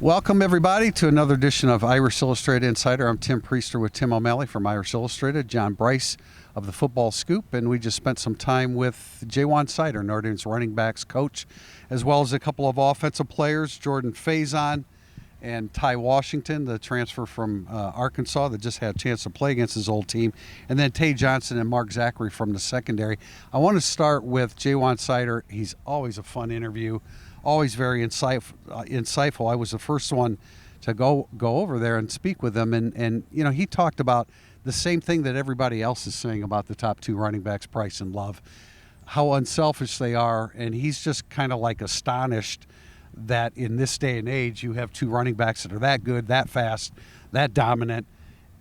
Welcome, everybody, to another edition of Irish Illustrated Insider. I'm Tim Prister with Tim O'Malley from Irish Illustrated, John Brice of the Football Scoop, and we just spent some time with Seider, Notre Dame's running backs coach, as well as a couple of offensive players, Jordan Faison and Washington, the transfer from Arkansas that just had a chance to play against his old team, and then Tae Johnson and Zackery from the secondary. I want to start with Seider. He's always a fun interview. Always very insightful. I was the first one to go over there and speak with him, and you know, he talked about the same thing that everybody else is saying about the top two running backs, Brice and Love, how unselfish they are, and he's just kind of like astonished that in this day and age you have two running backs that are that good, that fast, that dominant,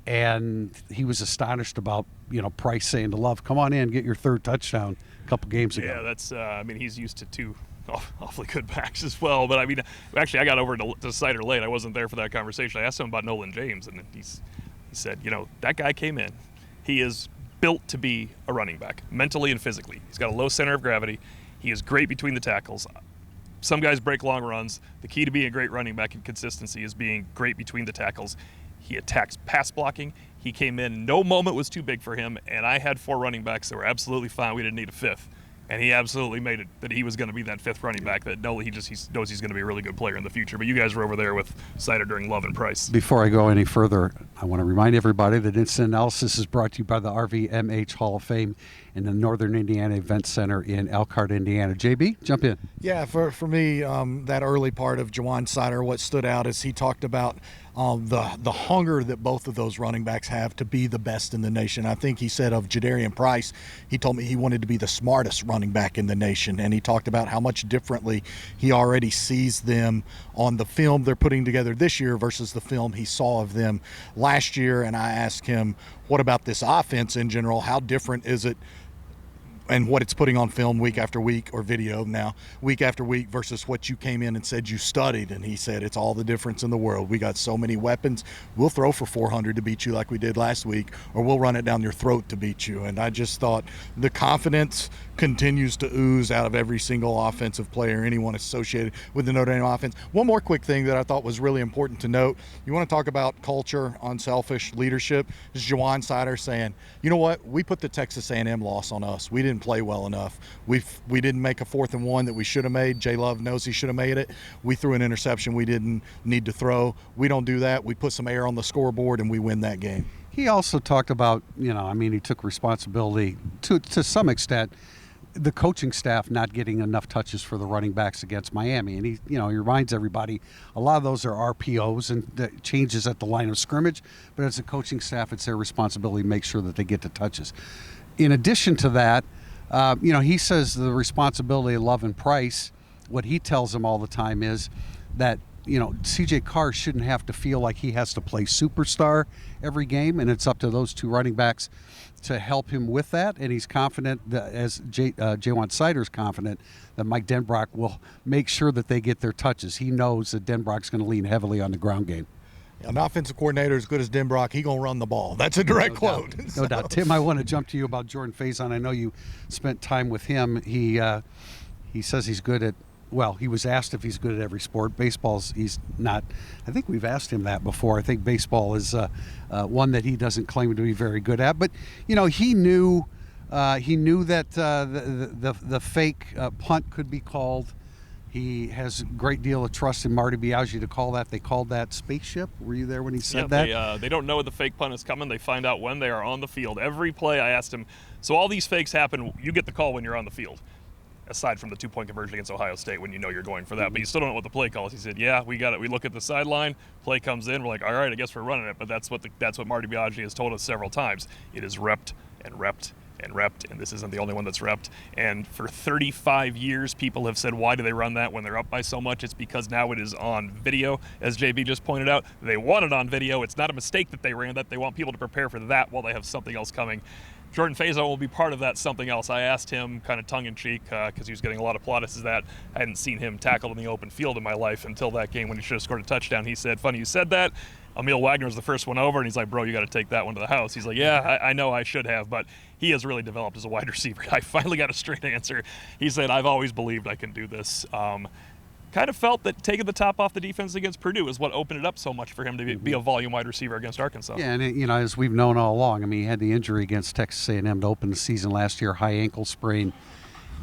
and he was astonished about, you know, Brice saying to Love, "Come on in, get your third touchdown" a couple games ago. Yeah, that's I mean, he's used to two awfully good backs as well. But I mean, actually, I got over to Seider late. I wasn't there for that conversation. I asked him about Nolan James, and he said, you know, that guy came in. He is built to be a running back, mentally and physically. He's got a low center of gravity. He is great between the tackles. Some guys break long runs. The key to being a great running back in consistency is being great between the tackles. He attacks pass blocking. He came in. No moment was too big for him, and I had four running backs that were absolutely fine. We didn't need a fifth. And he absolutely made it that he was going to be that fifth running back. That he knows he's going to be a really good player in the future. But you guys were over there with Seider during Love and Brice. Before I go any further, I want to remind everybody that Instant Analysis is brought to you by the RVMH Hall of Fame in the Northern Indiana Event Center in Elkhart, Indiana. JB, jump in. Yeah, for me, that early part of Seider, what stood out is he talked about the hunger that both of those running backs have to be the best in the nation. I think he said of Jadarian Price, he told me he wanted to be the smartest running back in the nation, and he talked about how much differently he already sees them on the film they're putting together this year versus the film he saw of them last year. And I asked him, what about this offense in general? How different is it and what it's putting on film week after week, or video now, week after week, versus what you came in and said you studied? And he said, it's all the difference in the world. We got so many weapons. We'll throw for 400 to beat you like we did last week, or we'll run it down your throat to beat you. And I just thought the confidence continues to ooze out of every single offensive player, anyone associated with the Notre Dame offense. One more quick thing that I thought was really important to note. You want to talk about culture, unselfish leadership. This is Seider saying, you know what? We put the Texas A&M loss on us. We didn't play well enough. We didn't make a 4th and 1 that we should have made. J. Love knows he should have made it. We threw an interception we didn't need to throw. We don't do that. We put some air on the scoreboard and we win that game. He also talked about, you know, I mean, he took responsibility to some extent, the coaching staff not getting enough touches for the running backs against Miami. And he reminds everybody, a lot of those are RPOs and the changes at the line of scrimmage, but as a coaching staff, it's their responsibility to make sure that they get the touches. In addition to that, he says the responsibility of Love and Brice, what he tells them all the time is that, you know, CJ Carr shouldn't have to feel like he has to play superstar every game, and it's up to those two running backs to help him with that. And he's confident that, as Seider is confident, that Mike Denbrock will make sure that they get their touches. He knows that Denbrock's going to lean heavily on the ground game. An offensive coordinator as good as Denbrock, he's going to run the ball. That's a direct quote. No doubt. Tim, I want to jump to you about Jordan Faison. I know you spent time with him. He says he's good at, well, he was asked if he's good at every sport. He's not. I think we've asked him that before. I think baseball is one that he doesn't claim to be very good at. But, you know, he knew that the fake punt could be called. He has a great deal of trust in Marty Biaggi to call that. They called that spaceship. Were you there when he said that? They don't know the fake punt is coming. They find out when they are on the field. Every play I asked him, so all these fakes happen, you get the call when you're on the field, aside from the 2-point conversion against Ohio State when you know you're going for that. But you still don't know what the play call is. He said, yeah, we got it. We look at the sideline, play comes in, we're like, all right, I guess we're running it. But that's what Marty Biaggi has told us several times. It is repped and repped and repped, and this isn't the only one that's repped. And for 35 years, people have said, why do they run that when they're up by so much? It's because now it is on video, as JB just pointed out. They want it on video. It's not a mistake that they ran that. They want people to prepare for that while they have something else coming. Jordan Faison will be part of that something else. I asked him kind of tongue-in-cheek because he was getting a lot of plaudits that I hadn't seen him tackled in the open field in my life until that game when he should have scored a touchdown. He said, funny you said that. Emil Wagner was the first one over, and he's like, bro, you got to take that one to the house. He's like, yeah, I know I should have, but he has really developed as a wide receiver. I finally got a straight answer. He said, I've always believed I can do this. kind of felt that taking the top off the defense against Purdue is what opened it up so much for him to be a volume wide receiver against Arkansas. Yeah, and as we've known all along, I mean, he had the injury against Texas A&M to open the season last year, high ankle sprain.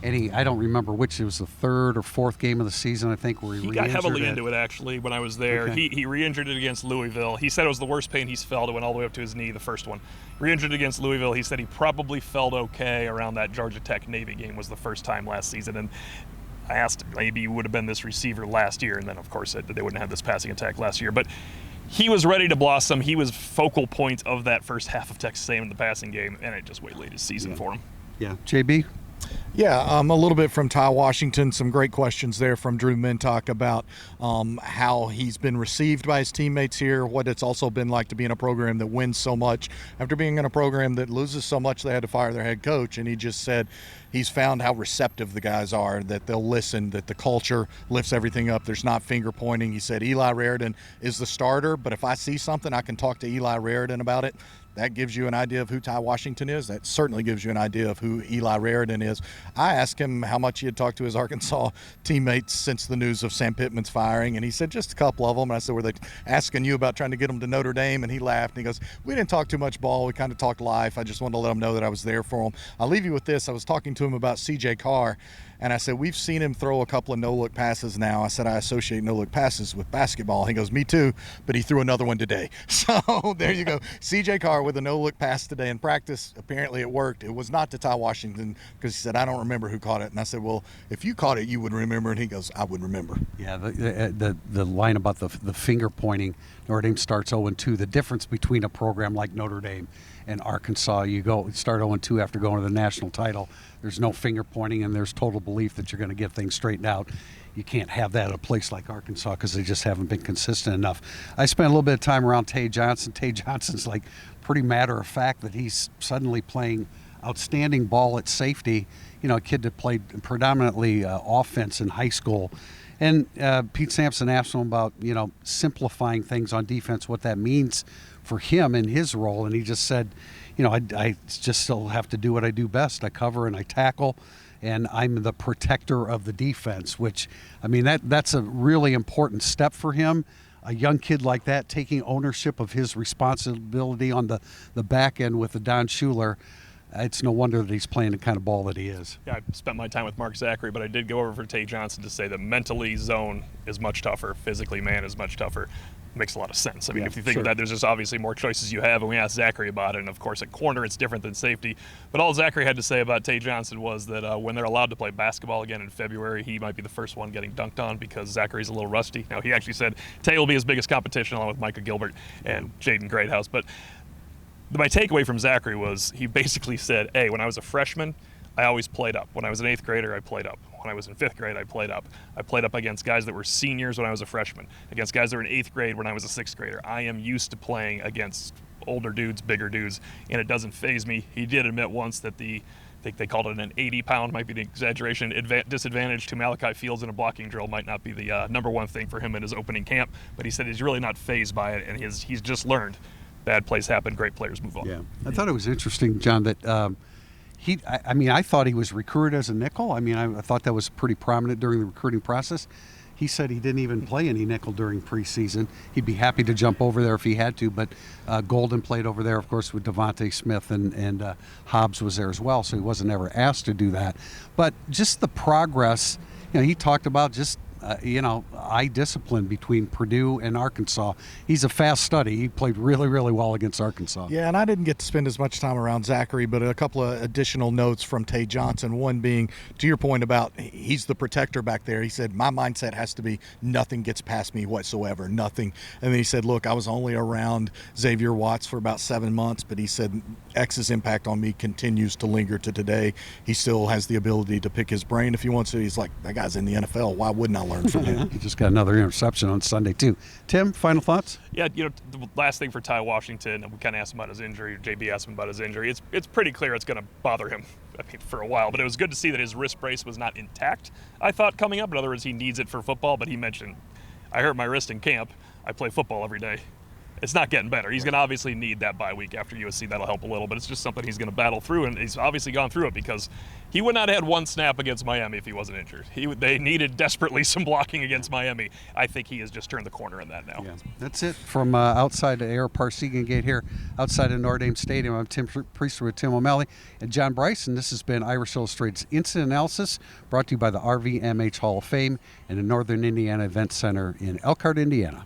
And I don't remember which, it was the third or fourth game of the season, I think, where he got heavily into it, actually, when I was there. Okay. He re-injured it against Louisville. He said it was the worst pain he's felt. It went all the way up to his knee, the first one. Re-injured it against Louisville. He said he probably felt okay around that Georgia Tech Navy game was the first time last season. And I asked him, maybe he would have been this receiver last year. And then, of course, they wouldn't have this passing attack last year. But he was ready to blossom. He was focal point of that first half of Texas A&M in the passing game, and it just waylaid his season for him. Yeah. JB? Yeah, a little bit from Ty Washington. Some great questions there from Drew Mintock about how he's been received by his teammates here, what it's also been like to be in a program that wins so much after being in a program that loses so much they had to fire their head coach. And he just said he's found how receptive the guys are, that they'll listen, that the culture lifts everything up. There's not finger pointing. He said Eli Raridan is the starter, but if I see something, I can talk to Eli Raridan about it. That gives you an idea of who Ty Washington is. That certainly gives you an idea of who Eli Raridan is. I asked him how much he had talked to his Arkansas teammates since the news of Sam Pittman's firing, and he said just a couple of them. And I said, were they asking you about trying to get them to Notre Dame? And he laughed, and he goes, we didn't talk too much ball. We kind of talked life. I just wanted to let them know that I was there for them. I'll leave you with this. I was talking to him about C.J. Carr, and I said, we've seen him throw a couple of no-look passes now. I said, I associate no-look passes with basketball. He goes, me too, but he threw another one today. So there you go. C.J. Carr with a no-look pass today in practice. Apparently it worked. It was not to Ty Washington because he said, I don't remember who caught it. And I said, well, if you caught it, you would remember. And he goes, I would remember. Yeah, the line about the finger pointing, Notre Dame starts 0-2. The difference between a program like Notre Dame and Arkansas, you start 0-2 after going to the national title. There's no finger pointing, and there's total belief that you're going to get things straightened out. You can't have that at a place like Arkansas because they just haven't been consistent enough. I spent a little bit of time around Tae Johnson. Tae Johnson's like pretty matter of fact that he's suddenly playing outstanding ball at safety. You know, a kid that played predominantly offense in high school. And Pete Sampson asked him about, simplifying things on defense, what that means for him in his role. And he just said, I just still have to do what I do best. I cover and I tackle, and I'm the protector of the defense, which, I mean, that's a really important step for him. A young kid like that taking ownership of his responsibility on the back end with the Don Schuler. It's no wonder that he's playing the kind of ball that he is. Yeah, I spent my time with Mark Zackery, but I did go over for Tae Johnson to say that mentally zone is much tougher, physically man is much tougher. Makes a lot of sense. I mean, if you think of that, there's just obviously more choices you have, and we asked Zackery about it, and of course at corner it's different than safety. But all Zackery had to say about Tae Johnson was that when they're allowed to play basketball again in February, he might be the first one getting dunked on because Zackery's a little rusty. Now, he actually said Tae will be his biggest competition along with Micah Gilbert and Jaden Greathouse. But my takeaway from Zackery was he basically said, hey, when I was a freshman, I always played up. When I was an 8th grader, I played up. When I was in 5th grade, I played up. I played up against guys that were seniors when I was a freshman, against guys that were in 8th grade when I was a 6th grader. I am used to playing against older dudes, bigger dudes, and it doesn't faze me. He did admit once that I think they called it an 80-pound, might be the exaggeration, disadvantage to Malachi Fields in a blocking drill might not be the number one thing for him in his opening camp, but he said he's really not fazed by it, and he's just learned bad plays happen, great players move on. Yeah, I thought it was interesting, John, that I thought he was recruited as a nickel. I mean, I thought that was pretty prominent during the recruiting process. He said he didn't even play any nickel during preseason. He'd be happy to jump over there if he had to, but Golden played over there, of course, with Devontae Smith, and Hobbs was there as well, so he wasn't ever asked to do that. But just the progress, he talked about just eye discipline between Purdue and Arkansas. He's a fast study. He played really, really well against Arkansas. Yeah, and I didn't get to spend as much time around Zackery, but a couple of additional notes from Tae Johnson. One being, to your point about he's the protector back there. He said, my mindset has to be nothing gets past me whatsoever, nothing. And then he said, look, I was only around Xavier Watts for about 7 months, but he said X's impact on me continues to linger to today. He still has the ability to pick his brain if he wants to. He's like, that guy's in the NFL. Why wouldn't I learn from him? He just got another interception on Sunday, too. Tim, final thoughts? Yeah, the last thing for Ty Washington, we kind of asked him about his injury. JB asked him about his injury. It's pretty clear it's going to bother him, for a while. But it was good to see that his wrist brace was not intact, I thought, coming up. In other words, he needs it for football. But he mentioned, I hurt my wrist in camp. I play football every day. it's not getting better. He's going to obviously need that bye week after USC. That'll help a little, but it's just something he's going to battle through, and he's obviously gone through it because he would not have had one snap against Miami if he wasn't injured. They needed desperately some blocking against Miami. I think he has just turned the corner in that now. Yeah. That's it from outside the Air Parsegan Gate here outside of Notre Dame Stadium. I'm Tim Prister with Tim O'Malley and John Brice, and this has been Irish Illustrated's Incident Analysis, brought to you by the RVMH Hall of Fame and the Northern Indiana Event Center in Elkhart, Indiana.